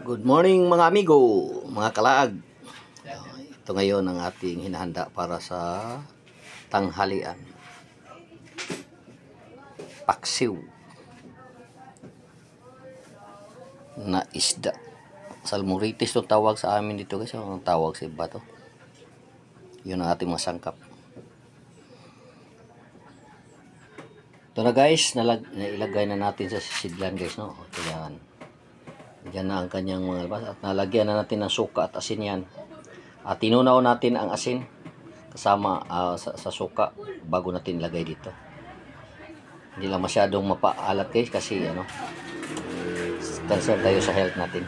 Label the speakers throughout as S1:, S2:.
S1: Good morning mga amigo, mga kalaag. Ito ngayon ang ating hinahanda para sa tanghalian. Paksiw na isda. Salmoritis itong tawag sa amin dito guys. Ang tawag sa iba to. Yun ang ating masangkap. Ito na guys, nailagay na natin sa sisidlan guys, no? Ito yan. Diyan na ang kanyang mga labas. At nalagyan na natin ng suka at asin yan. At tinunaw natin ang asin kasama sa suka bago natin lagay dito. Hindi lang masyadong mapaalat guys kasi concern tayo sa health natin.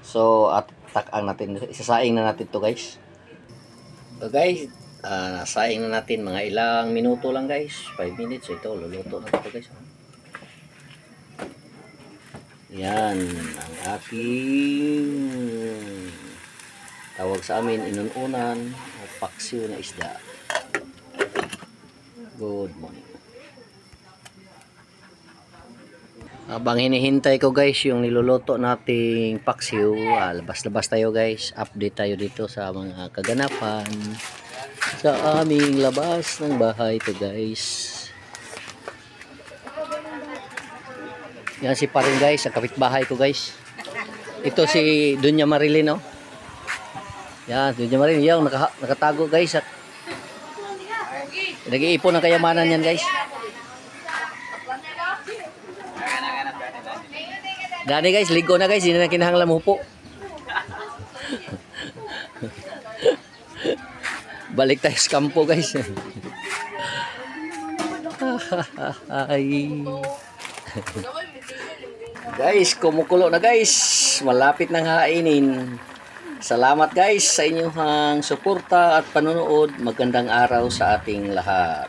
S1: So at takang natin, isasaing na natin to guys. So guys, saing na natin mga ilang minuto lang guys, 5 minutes. So ito, luluto na ito guys. Yan ang aking tawag sa amin, inununan o paksiw na isda. Good morning. Habang hinihintay ko guys yung niluluto nating paksiw, labas-labas tayo guys. Update tayo dito sa mga kaganapan sa aming labas ng bahay to guys. Yan si Paring guys, sa kapitbahay ko guys. Ito si Dunya Marilyn, oh. Yan, Dunya Marilyn, yung nakatago guys. At nag-iipon ng kayamanan yan guys. Gani guys, ligo na guys, hindi na kinahanglan mupo. Balik tayo sa kampo guys. Ay. Guys, kumukulo na guys. Malapit nang hainin. Salamat guys sa inyong suporta at panonood. Magandang araw sa ating lahat.